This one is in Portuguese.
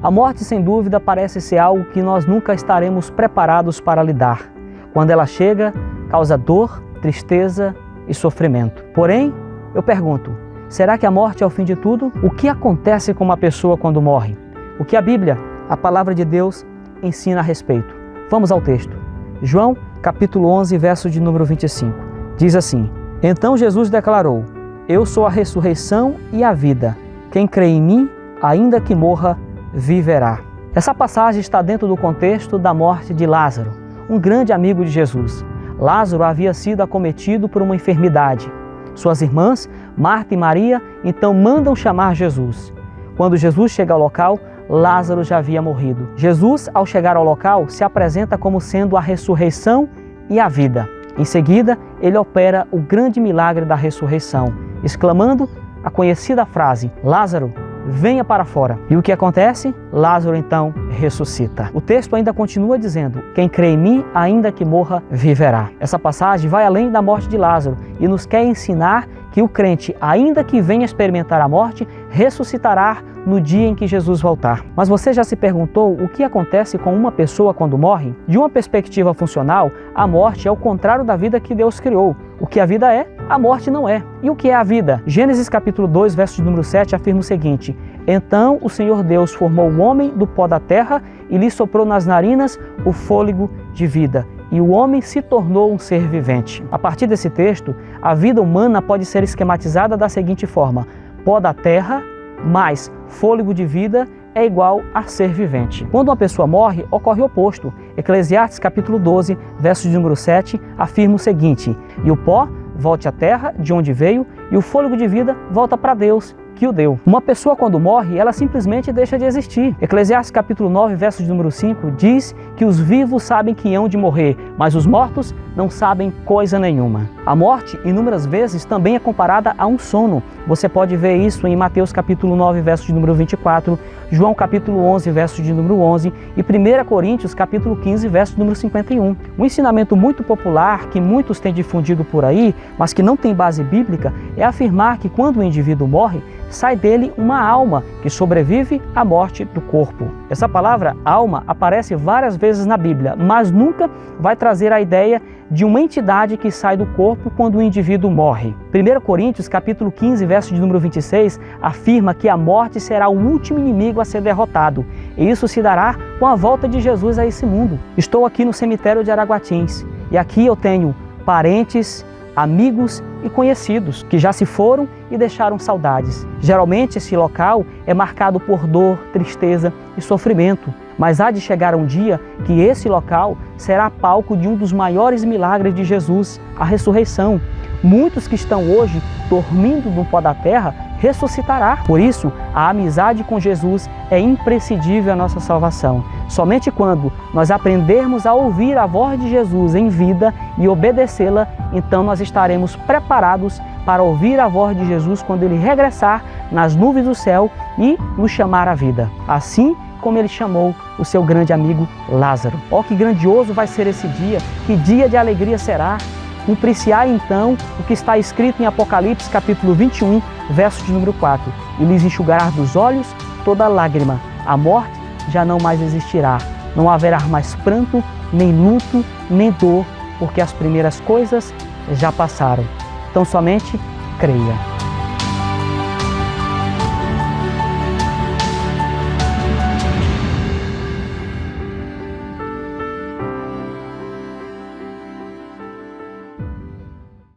A morte, sem dúvida, parece ser algo que nós nunca estaremos preparados para lidar. Quando ela chega, causa dor, tristeza e sofrimento. Porém, eu pergunto, será que a morte é o fim de tudo? O que acontece com uma pessoa quando morre? O que a Bíblia, a palavra de Deus, ensina a respeito? Vamos ao texto. João, capítulo 11, verso de número 25. Diz assim: Então Jesus declarou: Eu sou a ressurreição e a vida. Quem crê em mim, ainda que morra, viverá. Essa passagem está dentro do contexto da morte de Lázaro, um grande amigo de Jesus. Lázaro havia sido acometido por uma enfermidade. Suas irmãs, Marta e Maria, então mandam chamar Jesus. Quando Jesus chega ao local, Lázaro já havia morrido. Jesus, ao chegar ao local, se apresenta como sendo a ressurreição e a vida. Em seguida, ele opera o grande milagre da ressurreição, exclamando a conhecida frase: Lázaro, venha para fora. E o que acontece? Lázaro então ressuscita. O texto ainda continua dizendo: quem crê em mim, ainda que morra, viverá. Essa passagem vai além da morte de Lázaro e nos quer ensinar que o crente, ainda que venha experimentar a morte, ressuscitará no dia em que Jesus voltar. Mas você já se perguntou o que acontece com uma pessoa quando morre? De uma perspectiva funcional, a morte é o contrário da vida que Deus criou. O que a vida é, a morte não é. E o que é a vida? Gênesis capítulo 2, verso de número 7 afirma o seguinte: Então o Senhor Deus formou o homem do pó da terra e lhe soprou nas narinas o fôlego de vida. E o homem se tornou um ser vivente. A partir desse texto, a vida humana pode ser esquematizada da seguinte forma: pó da terra mais fôlego de vida é igual a ser vivente. Quando uma pessoa morre, ocorre o oposto. Eclesiastes capítulo 12, verso de número 7, afirma o seguinte: E o pó volte à terra, de onde veio, e o fôlego de vida volta para Deus, que o deu. Uma pessoa quando morre, ela simplesmente deixa de existir. Eclesiastes capítulo 9, verso de número 5, diz que os vivos sabem que hão de morrer, mas os mortos não sabem coisa nenhuma. A morte, inúmeras vezes, também é comparada a um sono. Você pode ver isso em Mateus capítulo 9, verso de número 24, João capítulo 11, verso de número 11 e 1 Coríntios capítulo 15, verso de número 51. Um ensinamento muito popular que muitos têm difundido por aí, mas que não tem base bíblica, é afirmar que quando o indivíduo morre, sai dele uma alma que sobrevive à morte do corpo. Essa palavra alma aparece várias vezes na Bíblia, mas nunca vai trazer a ideia de uma entidade que sai do corpo quando o indivíduo morre. 1 Coríntios capítulo 15, verso de número 26, afirma que a morte será o último inimigo a ser derrotado, e isso se dará com a volta de Jesus a esse mundo. Estou aqui no cemitério de Araguatins, e aqui eu tenho parentes, amigos e conhecidos que já se foram e deixaram saudades. Geralmente esse local é marcado por dor, tristeza e sofrimento, mas há de chegar um dia que esse local será palco de um dos maiores milagres de Jesus, a ressurreição. Muitos que estão hoje dormindo no pó da terra ressuscitará. Por isso, a amizade com Jesus é imprescindível à nossa salvação. Somente quando nós aprendermos a ouvir a voz de Jesus em vida e obedecê-la, então nós estaremos preparados para ouvir a voz de Jesus quando Ele regressar nas nuvens do céu e nos chamar à vida. Assim como Ele chamou o seu grande amigo Lázaro. Oh, que grandioso vai ser esse dia, que dia de alegria será. Cumprir-se-á então o que está escrito em Apocalipse capítulo 21, verso de número 4. E lhes enxugará dos olhos toda lágrima. A morte já não mais existirá. Não haverá mais pranto, nem luto, nem dor, porque as primeiras coisas já passaram. Então somente creia.